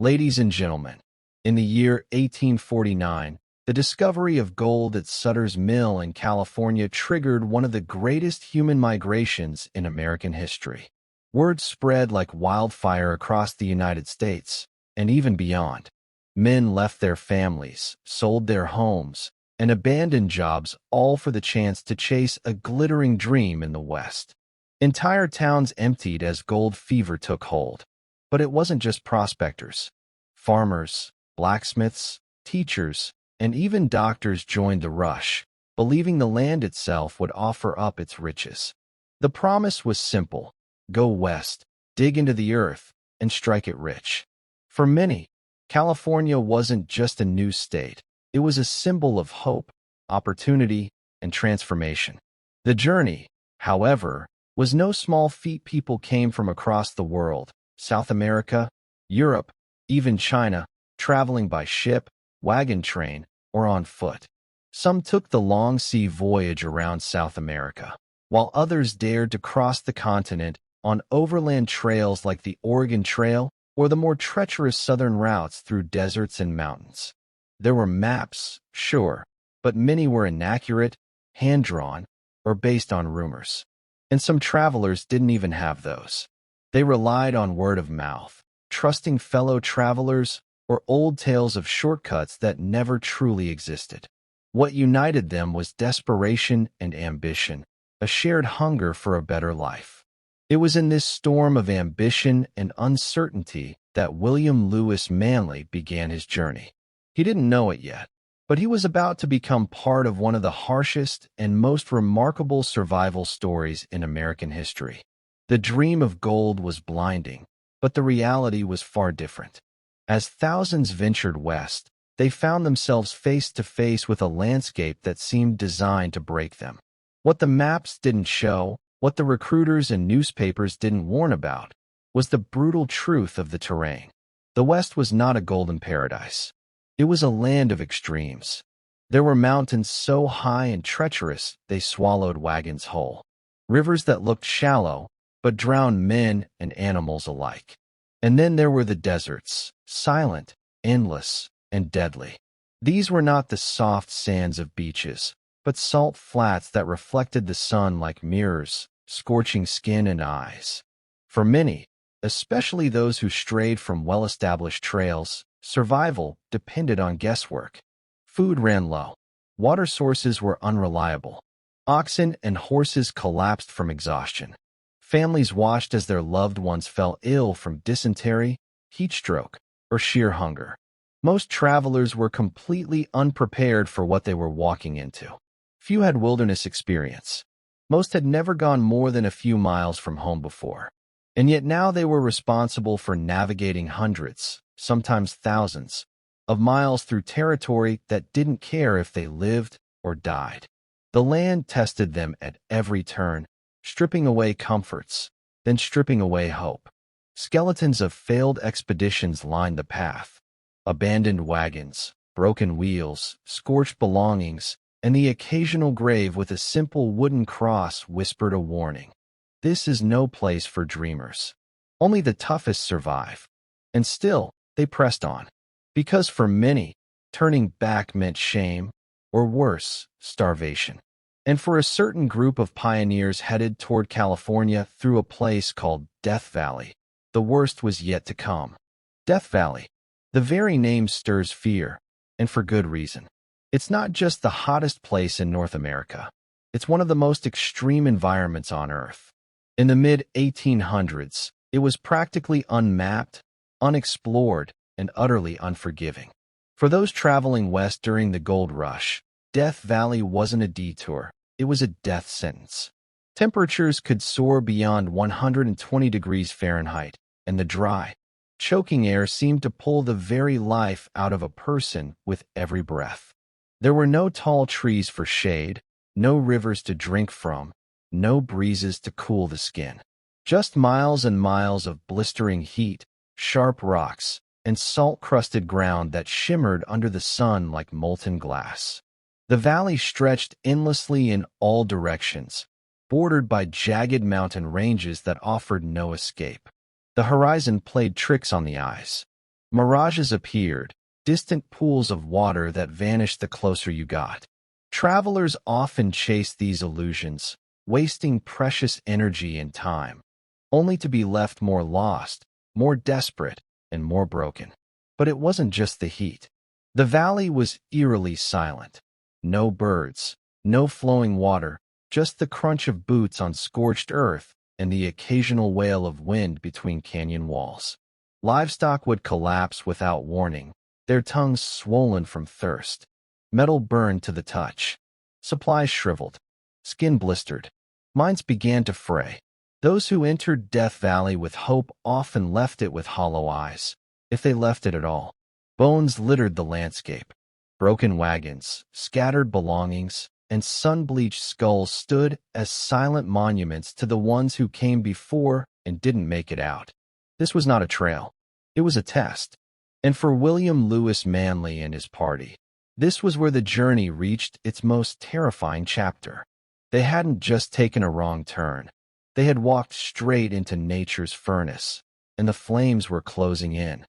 Ladies and gentlemen, in the year 1849, the discovery of gold at Sutter's Mill in California triggered one of the greatest human migrations in American history. Word spread like wildfire across the United States, and even beyond. Men left their families, sold their homes, and abandoned jobs all for the chance to chase a glittering dream in the West. Entire towns emptied as gold fever took hold. But it wasn't just prospectors. Farmers, blacksmiths, teachers, and even doctors joined the rush, believing the land itself would offer up its riches. The promise was simple: go west, dig into the earth, and strike it rich. For many, California wasn't just a new state. It was a symbol of hope, opportunity, and transformation. The journey, however, was no small feat. People came from across the world, South America, Europe, even China, traveling by ship, wagon train, or on foot. Some took the long sea voyage around South America, while others dared to cross the continent on overland trails like the Oregon Trail or the more treacherous southern routes through deserts and mountains. There were maps, sure, but many were inaccurate, hand-drawn, or based on rumors. And some travelers didn't even have those. They relied on word of mouth, trusting fellow travelers, or old tales of shortcuts that never truly existed. What united them was desperation and ambition, a shared hunger for a better life. It was in this storm of ambition and uncertainty that William Lewis Manley began his journey. He didn't know it yet, but he was about to become part of one of the harshest and most remarkable survival stories in American history. The dream of gold was blinding, but the reality was far different. As thousands ventured west, they found themselves face to face with a landscape that seemed designed to break them. What the maps didn't show, what the recruiters and newspapers didn't warn about, was the brutal truth of the terrain. The West was not a golden paradise. It was a land of extremes. There were mountains so high and treacherous they swallowed wagons whole. Rivers that looked shallow, but drowned men and animals alike. And then there were the deserts, silent, endless, and deadly. These were not the soft sands of beaches, but salt flats that reflected the sun like mirrors, scorching skin and eyes. For many, especially those who strayed from well-established trails, survival depended on guesswork. Food ran low. Water sources were unreliable. Oxen and horses collapsed from exhaustion. Families watched as their loved ones fell ill from dysentery, heat stroke, or sheer hunger. Most travelers were completely unprepared for what they were walking into. Few had wilderness experience. Most had never gone more than a few miles from home before. And yet now they were responsible for navigating hundreds, sometimes thousands, of miles through territory that didn't care if they lived or died. The land tested them at every turn, stripping away comforts, then stripping away hope. Skeletons of failed expeditions lined the path. Abandoned wagons, broken wheels, scorched belongings, and the occasional grave with a simple wooden cross whispered a warning. This is no place for dreamers. Only the toughest survive. And still, they pressed on. Because for many, turning back meant shame, or worse, starvation. And for a certain group of pioneers headed toward California through a place called Death Valley, the worst was yet to come. Death Valley. The very name stirs fear, and for good reason. It's not just the hottest place in North America. It's one of the most extreme environments on Earth. In the mid-1800s, it was practically unmapped, unexplored, and utterly unforgiving. For those traveling west during the gold rush, Death Valley wasn't a detour, it was a death sentence. Temperatures could soar beyond 120 degrees Fahrenheit, and the dry, choking air seemed to pull the very life out of a person with every breath. There were no tall trees for shade, no rivers to drink from, no breezes to cool the skin. Just miles and miles of blistering heat, sharp rocks, and salt-crusted ground that shimmered under the sun like molten glass. The valley stretched endlessly in all directions, bordered by jagged mountain ranges that offered no escape. The horizon played tricks on the eyes. Mirages appeared, distant pools of water that vanished the closer you got. Travelers often chased these illusions, wasting precious energy and time, only to be left more lost, more desperate, and more broken. But it wasn't just the heat. The valley was eerily silent. No birds, no flowing water, just the crunch of boots on scorched earth and the occasional wail of wind between canyon walls. Livestock would collapse without warning, their tongues swollen from thirst. Metal burned to the touch. Supplies shriveled. Skin blistered. Minds began to fray. Those who entered Death Valley with hope often left it with hollow eyes, if they left it at all. Bones littered the landscape. Broken wagons, scattered belongings, and sun-bleached skulls stood as silent monuments to the ones who came before and didn't make it out. This was not a trail. It was a test. And for William Lewis Manley and his party, this was where the journey reached its most terrifying chapter. They hadn't just taken a wrong turn. They had walked straight into nature's furnace, and the flames were closing in.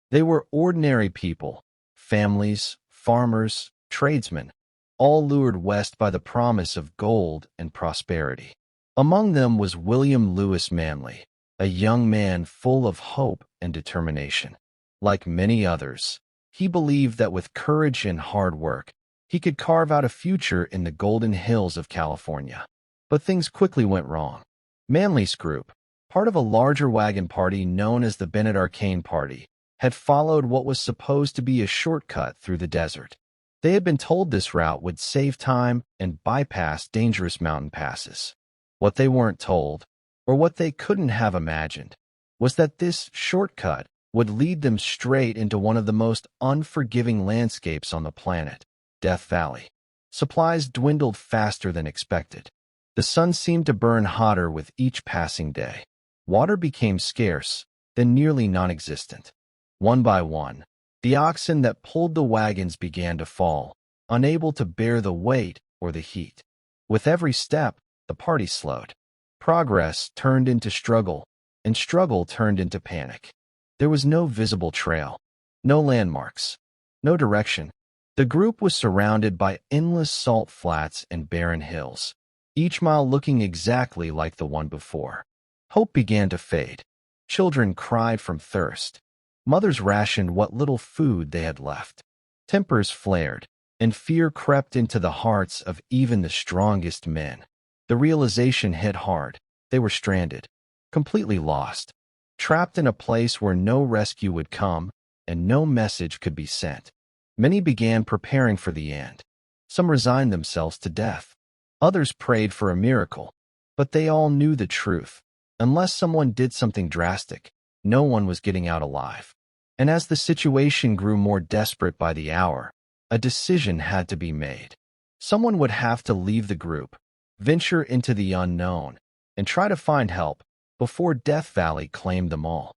They were ordinary people, families, farmers, tradesmen, all lured west by the promise of gold and prosperity. Among them was William Lewis Manley, a young man full of hope and determination. Like many others, he believed that with courage and hard work, he could carve out a future in the golden hills of California. But things quickly went wrong. Manley's group, part of a larger wagon party known as the Bennett Arcane Party, had followed what was supposed to be a shortcut through the desert. They had been told this route would save time and bypass dangerous mountain passes. What they weren't told, or what they couldn't have imagined, was that this shortcut would lead them straight into one of the most unforgiving landscapes on the planet, Death Valley. Supplies dwindled faster than expected. The sun seemed to burn hotter with each passing day. Water became scarce, then nearly non-existent. One by one, the oxen that pulled the wagons began to fall, unable to bear the weight or the heat. With every step, the party slowed. Progress turned into struggle, and struggle turned into panic. There was no visible trail, no landmarks, no direction. The group was surrounded by endless salt flats and barren hills, each mile looking exactly like the one before. Hope began to fade. Children cried from thirst. Mothers rationed what little food they had left. Tempers flared, and fear crept into the hearts of even the strongest men. The realization hit hard. They were stranded, completely lost, trapped in a place where no rescue would come and no message could be sent. Many began preparing for the end. Some resigned themselves to death. Others prayed for a miracle, but they all knew the truth. Unless someone did something drastic, no one was getting out alive. And as the situation grew more desperate by the hour, a decision had to be made. Someone would have to leave the group, venture into the unknown, and try to find help before Death Valley claimed them all.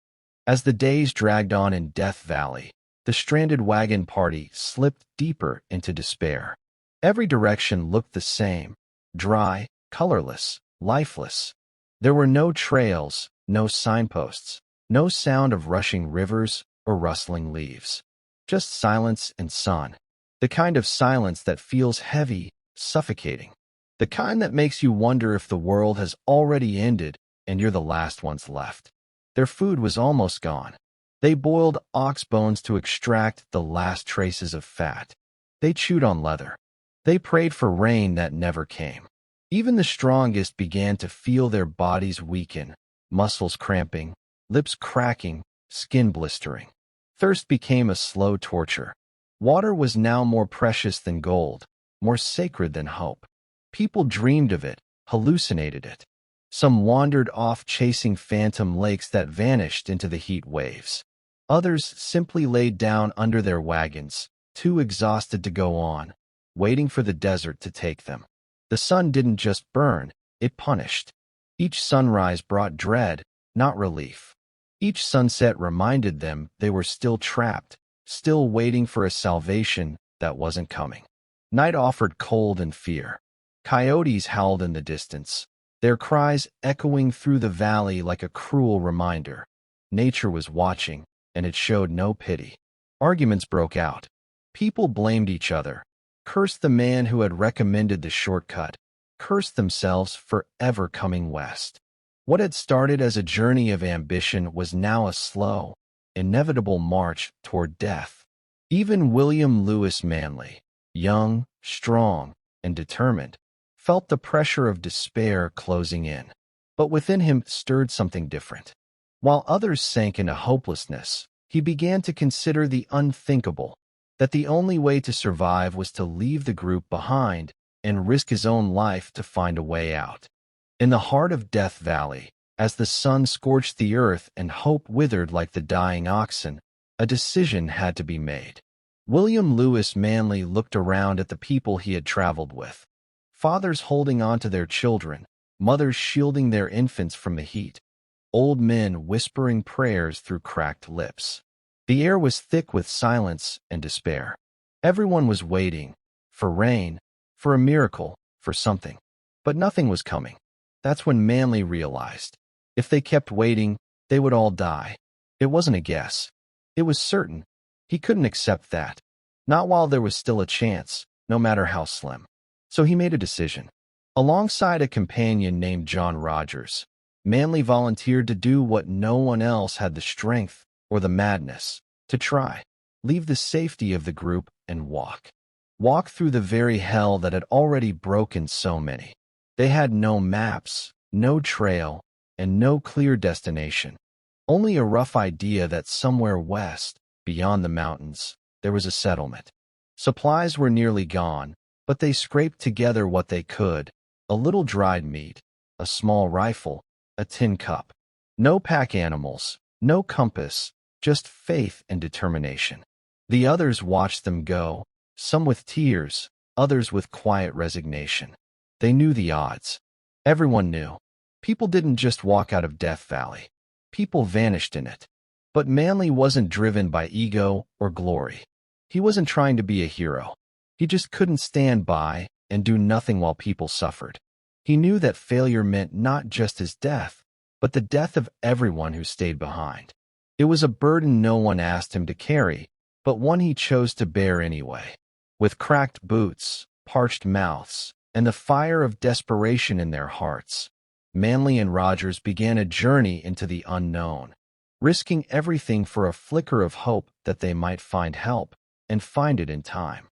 As the days dragged on in Death Valley, the stranded wagon party slipped deeper into despair. Every direction looked the same, dry, colorless, lifeless. There were no trails, no signposts, no sound of rushing rivers or rustling leaves. Just silence and sun. The kind of silence that feels heavy, suffocating. The kind that makes you wonder if the world has already ended and you're the last ones left. Their food was almost gone. They boiled ox bones to extract the last traces of fat. They chewed on leather. They prayed for rain that never came. Even the strongest began to feel their bodies weaken, muscles cramping, lips cracking, skin blistering. Thirst became a slow torture. Water was now more precious than gold, more sacred than hope. People dreamed of it, hallucinated it. Some wandered off chasing phantom lakes that vanished into the heat waves. Others simply laid down under their wagons, too exhausted to go on, waiting for the desert to take them. The sun didn't just burn, it punished. Each sunrise brought dread, not relief. Each sunset reminded them they were still trapped, still waiting for a salvation that wasn't coming. Night offered cold and fear. Coyotes howled in the distance, their cries echoing through the valley like a cruel reminder. Nature was watching, and it showed no pity. Arguments broke out. People blamed each other, cursed the man who had recommended the shortcut, cursed themselves for ever coming west. What had started as a journey of ambition was now a slow, inevitable march toward death. Even William Lewis Manley, young, strong, and determined, felt the pressure of despair closing in. But within him stirred something different. While others sank into hopelessness, he began to consider the unthinkable, that the only way to survive was to leave the group behind and risk his own life to find a way out. In the heart of Death Valley, as the sun scorched the earth and hope withered like the dying oxen, a decision had to be made. William Lewis Manley looked around at the people he had traveled with. Fathers holding on to their children, mothers shielding their infants from the heat, old men whispering prayers through cracked lips. The air was thick with silence and despair. Everyone was waiting, for rain, for a miracle, for something. But nothing was coming. That's when Manley realized, if they kept waiting, they would all die. It wasn't a guess. It was certain. He couldn't accept that. Not while there was still a chance, no matter how slim. So he made a decision. Alongside a companion named John Rogers, Manley volunteered to do what no one else had the strength or the madness to try. Leave the safety of the group and walk. Walk through the very hell that had already broken so many. They had no maps, no trail, and no clear destination. Only a rough idea that somewhere west, beyond the mountains, there was a settlement. Supplies were nearly gone, but they scraped together what they could: a little dried meat, a small rifle, a tin cup. No pack animals, no compass, just faith and determination. The others watched them go, some with tears, others with quiet resignation. They knew the odds. Everyone knew. People didn't just walk out of Death Valley. People vanished in it. But Manley wasn't driven by ego or glory. He wasn't trying to be a hero. He just couldn't stand by and do nothing while people suffered. He knew that failure meant not just his death, but the death of everyone who stayed behind. It was a burden no one asked him to carry, but one he chose to bear anyway. With cracked boots, parched mouths, and the fire of desperation in their hearts, Manley and Rogers began a journey into the unknown, risking everything for a flicker of hope that they might find help, and find it in time.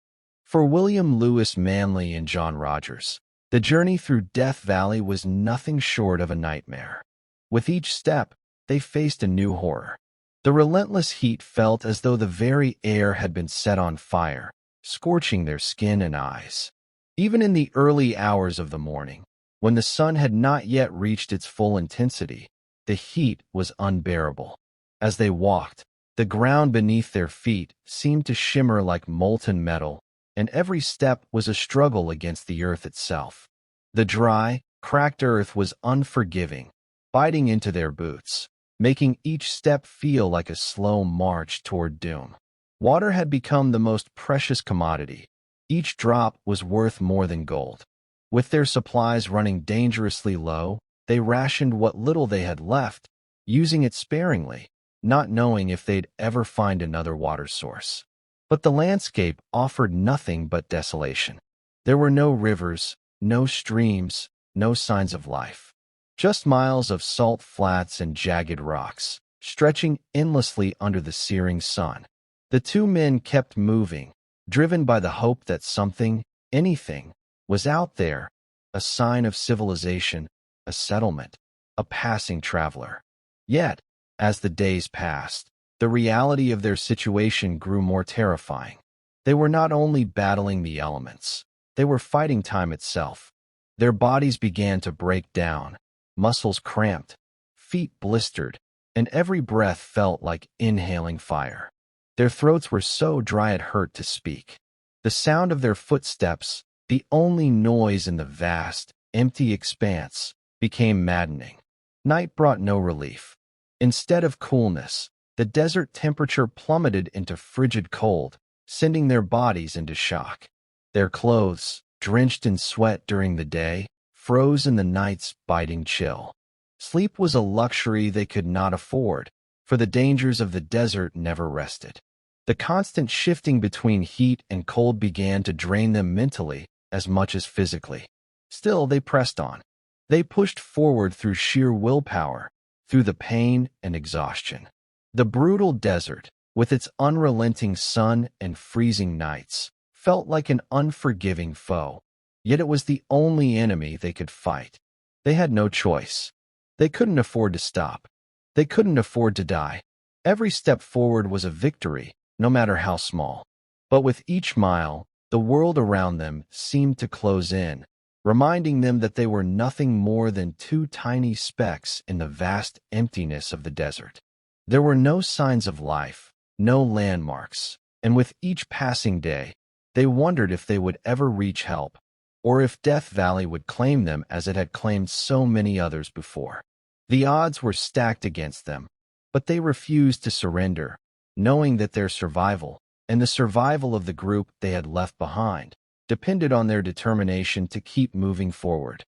For William Lewis Manley and John Rogers, the journey through Death Valley was nothing short of a nightmare. With each step, they faced a new horror. The relentless heat felt as though the very air had been set on fire, scorching their skin and eyes. Even in the early hours of the morning, when the sun had not yet reached its full intensity, the heat was unbearable. As they walked, the ground beneath their feet seemed to shimmer like molten metal, and every step was a struggle against the earth itself. The dry, cracked earth was unforgiving, biting into their boots, making each step feel like a slow march toward doom. Water had become the most precious commodity. Each drop was worth more than gold. With their supplies running dangerously low, they rationed what little they had left, using it sparingly, not knowing if they'd ever find another water source. But the landscape offered nothing but desolation. There were no rivers, no streams, no signs of life. Just miles of salt flats and jagged rocks, stretching endlessly under the searing sun. The two men kept moving, driven by the hope that something, anything, was out there, a sign of civilization, a settlement, a passing traveler. Yet, as the days passed, the reality of their situation grew more terrifying. They were not only battling the elements, they were fighting time itself. Their bodies began to break down, muscles cramped, feet blistered, and every breath felt like inhaling fire. Their throats were so dry it hurt to speak. The sound of their footsteps, the only noise in the vast, empty expanse, became maddening. Night brought no relief. Instead of coolness, the desert temperature plummeted into frigid cold, sending their bodies into shock. Their clothes, drenched in sweat during the day, froze in the night's biting chill. Sleep was a luxury they could not afford, for the dangers of the desert never rested. The constant shifting between heat and cold began to drain them mentally as much as physically. Still, they pressed on. They pushed forward through sheer willpower, through the pain and exhaustion. The brutal desert, with its unrelenting sun and freezing nights, felt like an unforgiving foe. Yet it was the only enemy they could fight. They had no choice. They couldn't afford to stop. They couldn't afford to die. Every step forward was a victory, no matter how small. But with each mile, the world around them seemed to close in, reminding them that they were nothing more than two tiny specks in the vast emptiness of the desert. There were no signs of life, no landmarks, and with each passing day, they wondered if they would ever reach help, or if Death Valley would claim them as it had claimed so many others before. The odds were stacked against them, but they refused to surrender, knowing that their survival, and the survival of the group they had left behind, depended on their determination to keep moving forward.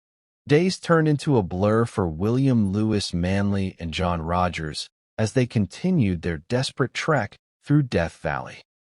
Days turned into a blur for William Lewis Manley and John Rogers as they continued their desperate trek through Death Valley.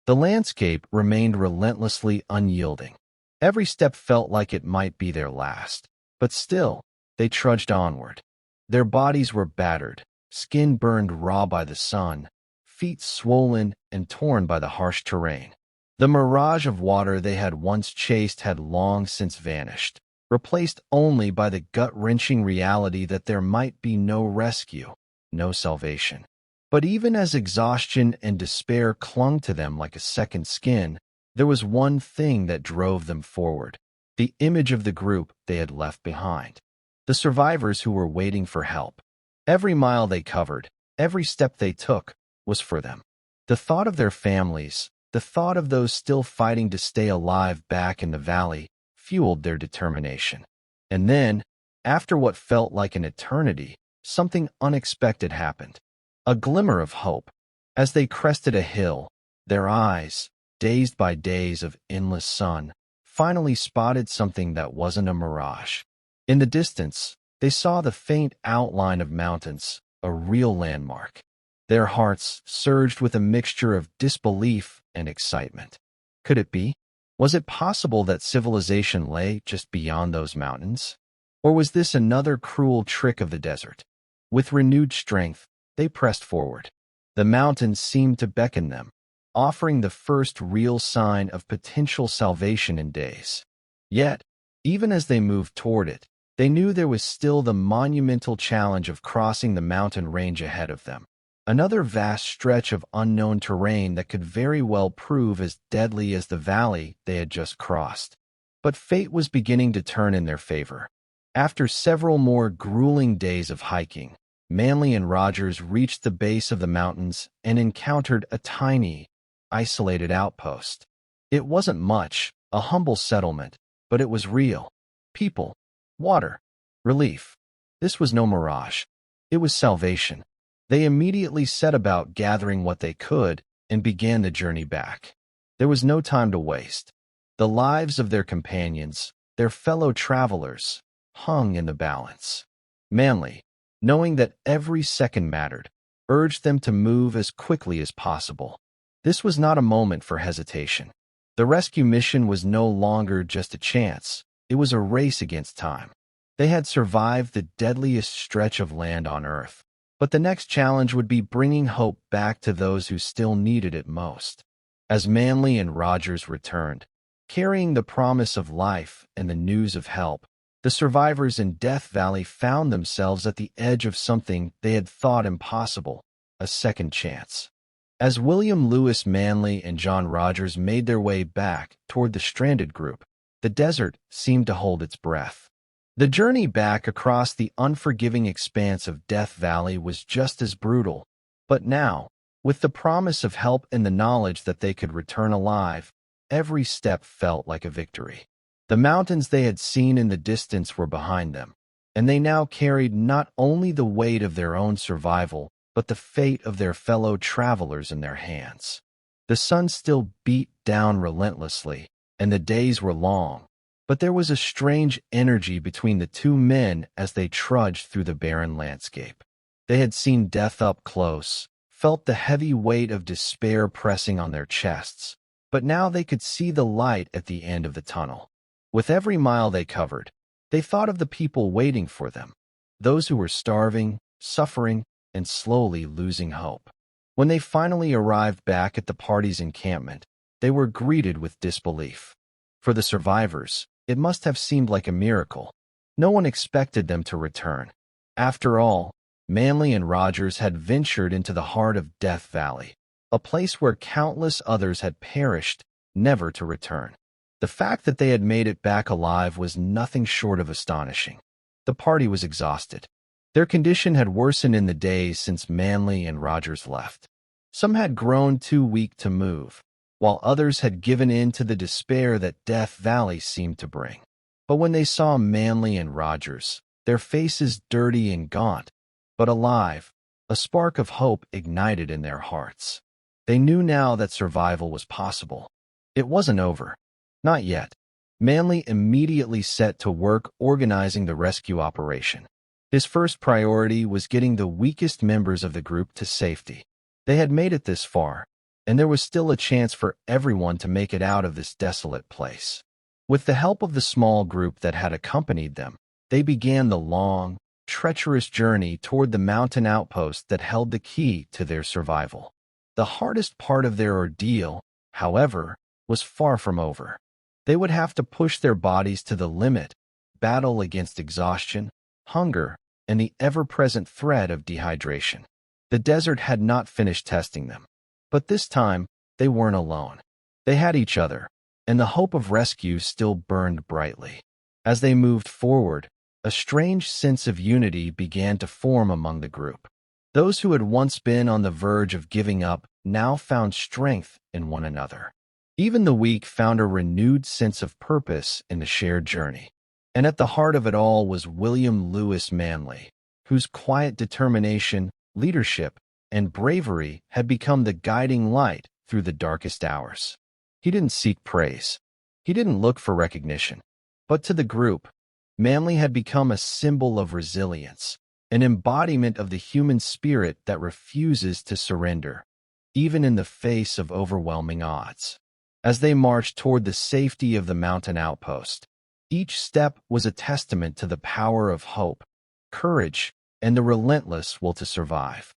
The landscape remained relentlessly unyielding. Every step felt like it might be their last, but still, they trudged onward. Their bodies were battered, skin burned raw by the sun, feet swollen and torn by the harsh terrain. The mirage of water they had once chased had long since vanished, replaced only by the gut-wrenching reality that there might be no rescue, no salvation. But even as exhaustion and despair clung to them like a second skin, there was one thing that drove them forward: the image of the group they had left behind. The survivors who were waiting for help. Every mile they covered, every step they took, was for them. The thought of their families, the thought of those still fighting to stay alive back in the valley, fueled their determination. And then, after what felt like an eternity, something unexpected happened. A glimmer of hope. As they crested a hill, their eyes, dazed by days of endless sun, finally spotted something that wasn't a mirage. In the distance, they saw the faint outline of mountains, a real landmark. Their hearts surged with a mixture of disbelief and excitement. Could it be? Was it possible that civilization lay just beyond those mountains? Or was this another cruel trick of the desert? With renewed strength, they pressed forward. The mountains seemed to beckon them, offering the first real sign of potential salvation in days. Yet, even as they moved toward it, they knew there was still the monumental challenge of crossing the mountain range ahead of them. Another vast stretch of unknown terrain that could very well prove as deadly as the valley they had just crossed. But fate was beginning to turn in their favor. After several more grueling days of hiking, Manley and Rogers reached the base of the mountains and encountered a tiny, isolated outpost. It wasn't much, a humble settlement, but it was real. People, water, relief. This was no mirage. It was salvation. They immediately set about gathering what they could and began the journey back. There was no time to waste. The lives of their companions, their fellow travelers, hung in the balance. Manley, knowing that every second mattered, urged them to move as quickly as possible. This was not a moment for hesitation. The rescue mission was no longer just a chance. It was a race against time. They had survived the deadliest stretch of land on Earth. But the next challenge would be bringing hope back to those who still needed it most. As Manley and Rogers returned, carrying the promise of life and the news of help, the survivors in Death Valley found themselves at the edge of something they had thought impossible: a second chance. As William Lewis Manley and John Rogers made their way back toward the stranded group, the desert seemed to hold its breath. The journey back across the unforgiving expanse of Death Valley was just as brutal, but now, with the promise of help and the knowledge that they could return alive, every step felt like a victory. The mountains they had seen in the distance were behind them, and they now carried not only the weight of their own survival, but the fate of their fellow travelers in their hands. The sun still beat down relentlessly, and the days were long, but there was a strange energy between the two men as they trudged through the barren landscape. They had seen death up close, felt the heavy weight of despair pressing on their chests, but now they could see the light at the end of the tunnel. With every mile they covered, they thought of the people waiting for them, those who were starving, suffering, and slowly losing hope. When they finally arrived back at the party's encampment, they were greeted with disbelief. For the survivors, it must have seemed like a miracle. No one expected them to return. After all, Manley and Rogers had ventured into the heart of Death Valley, a place where countless others had perished, never to return. The fact that they had made it back alive was nothing short of astonishing. The party was exhausted. Their condition had worsened in the days since Manley and Rogers left. Some had grown too weak to move, while others had given in to the despair that Death Valley seemed to bring. But when they saw Manley and Rogers, their faces dirty and gaunt, but alive, a spark of hope ignited in their hearts. They knew now that survival was possible. It wasn't over. Not yet. Manley immediately set to work organizing the rescue operation. His first priority was getting the weakest members of the group to safety. They had made it this far, and there was still a chance for everyone to make it out of this desolate place. With the help of the small group that had accompanied them, they began the long, treacherous journey toward the mountain outpost that held the key to their survival. The hardest part of their ordeal, however, was far from over. They would have to push their bodies to the limit, battle against exhaustion, hunger, and the ever-present threat of dehydration. The desert had not finished testing them. But this time, they weren't alone. They had each other, and the hope of rescue still burned brightly. As they moved forward, a strange sense of unity began to form among the group. Those who had once been on the verge of giving up now found strength in one another. Even the weak found a renewed sense of purpose in the shared journey. And at the heart of it all was William Lewis Manley, whose quiet determination, leadership, and bravery had become the guiding light through the darkest hours. He didn't seek praise. He didn't look for recognition. But to the group, Manley had become a symbol of resilience, an embodiment of the human spirit that refuses to surrender, even in the face of overwhelming odds. As they marched toward the safety of the mountain outpost, each step was a testament to the power of hope, courage, and the relentless will to survive.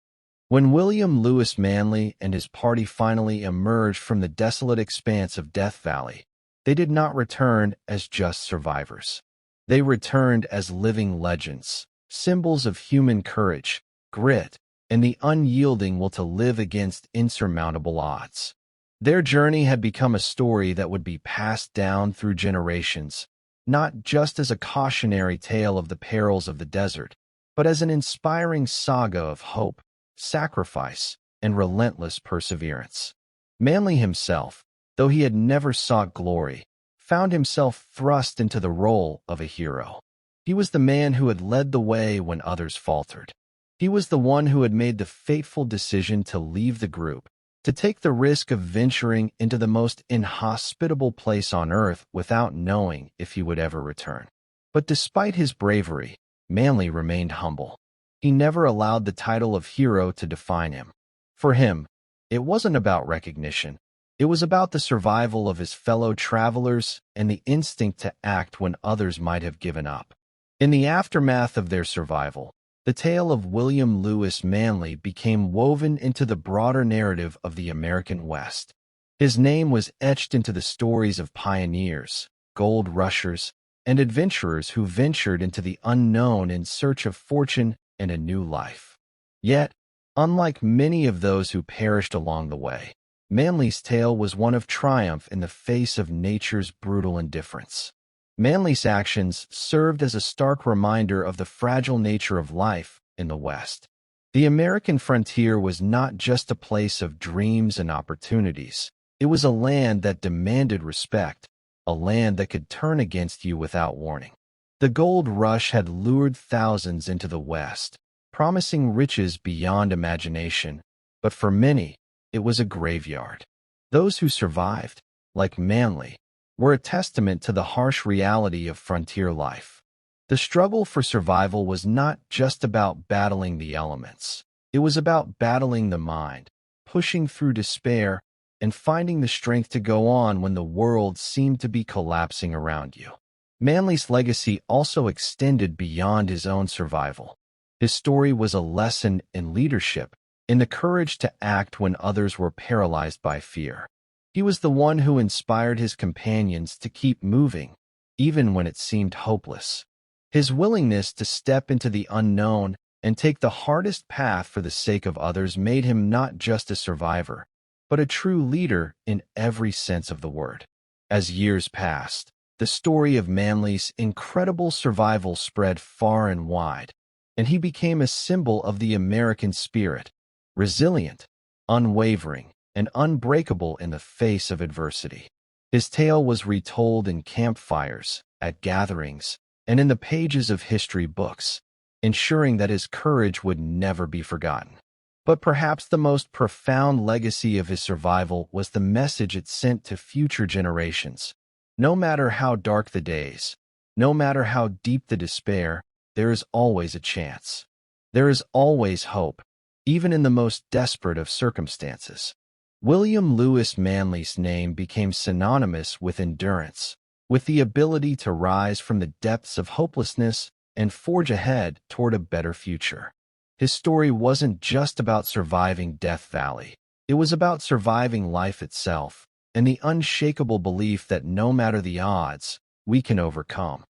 When William Lewis Manley and his party finally emerged from the desolate expanse of Death Valley, they did not return as just survivors. They returned as living legends, symbols of human courage, grit, and the unyielding will to live against insurmountable odds. Their journey had become a story that would be passed down through generations, not just as a cautionary tale of the perils of the desert, but as an inspiring saga of hope, sacrifice, and relentless perseverance. Manley himself, though he had never sought glory, found himself thrust into the role of a hero. He was the man who had led the way when others faltered. He was the one who had made the fateful decision to leave the group, to take the risk of venturing into the most inhospitable place on earth without knowing if he would ever return. But despite his bravery, Manley remained humble. He never allowed the title of hero to define him. For him, it wasn't about recognition. It was about the survival of his fellow travelers and the instinct to act when others might have given up. In the aftermath of their survival, the tale of William Lewis Manley became woven into the broader narrative of the American West. His name was etched into the stories of pioneers, gold rushers, and adventurers who ventured into the unknown in search of fortune and a new life. Yet, unlike many of those who perished along the way, Manley's tale was one of triumph in the face of nature's brutal indifference. Manley's actions served as a stark reminder of the fragile nature of life in the West. The American frontier was not just a place of dreams and opportunities. It was a land that demanded respect, a land that could turn against you without warning. The gold rush had lured thousands into the West, promising riches beyond imagination, but for many, it was a graveyard. Those who survived, like Manley, were a testament to the harsh reality of frontier life. The struggle for survival was not just about battling the elements. It was about battling the mind, pushing through despair, and finding the strength to go on when the world seemed to be collapsing around you. Manly's legacy also extended beyond his own survival. His story was a lesson in leadership, in the courage to act when others were paralyzed by fear. He was the one who inspired his companions to keep moving, even when it seemed hopeless. His willingness to step into the unknown and take the hardest path for the sake of others made him not just a survivor, but a true leader in every sense of the word. As years passed, the story of Manly's incredible survival spread far and wide, and he became a symbol of the American spirit, resilient, unwavering, and unbreakable in the face of adversity. His tale was retold in campfires, at gatherings, and in the pages of history books, ensuring that his courage would never be forgotten. But perhaps the most profound legacy of his survival was the message it sent to future generations. No matter how dark the days, no matter how deep the despair, there is always a chance. There is always hope, even in the most desperate of circumstances. William Lewis Manly's name became synonymous with endurance, with the ability to rise from the depths of hopelessness and forge ahead toward a better future. His story wasn't just about surviving Death Valley. It was about surviving life itself and the unshakable belief that no matter the odds, we can overcome.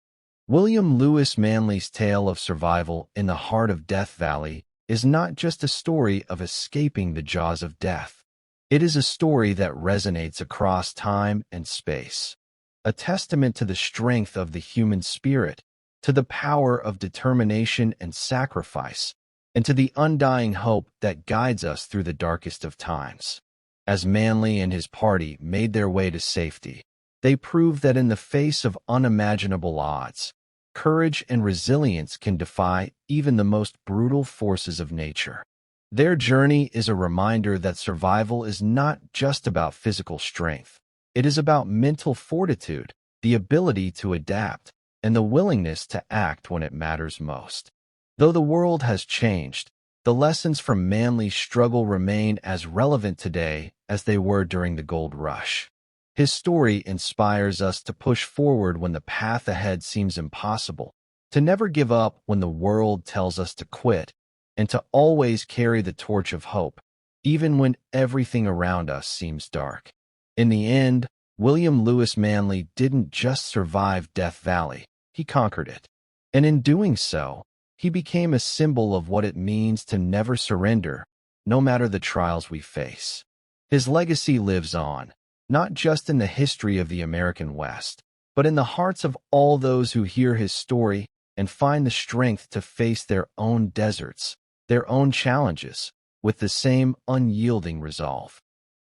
William Lewis Manly's tale of survival in the heart of Death Valley is not just a story of escaping the jaws of death. It is a story that resonates across time and space, a testament to the strength of the human spirit, to the power of determination and sacrifice, and to the undying hope that guides us through the darkest of times. As Manly and his party made their way to safety, they proved that in the face of unimaginable odds, courage and resilience can defy even the most brutal forces of nature. Their journey is a reminder that survival is not just about physical strength. It is about mental fortitude, the ability to adapt, and the willingness to act when it matters most. Though the world has changed, the lessons from Manly's struggle remain as relevant today as they were during the gold rush. His story inspires us to push forward when the path ahead seems impossible, to never give up when the world tells us to quit, and to always carry the torch of hope, even when everything around us seems dark. In the end, William Lewis Manly didn't just survive Death Valley, he conquered it. And in doing so, he became a symbol of what it means to never surrender, no matter the trials we face. His legacy lives on, not just in the history of the American West, but in the hearts of all those who hear his story and find the strength to face their own deserts, their own challenges, with the same unyielding resolve.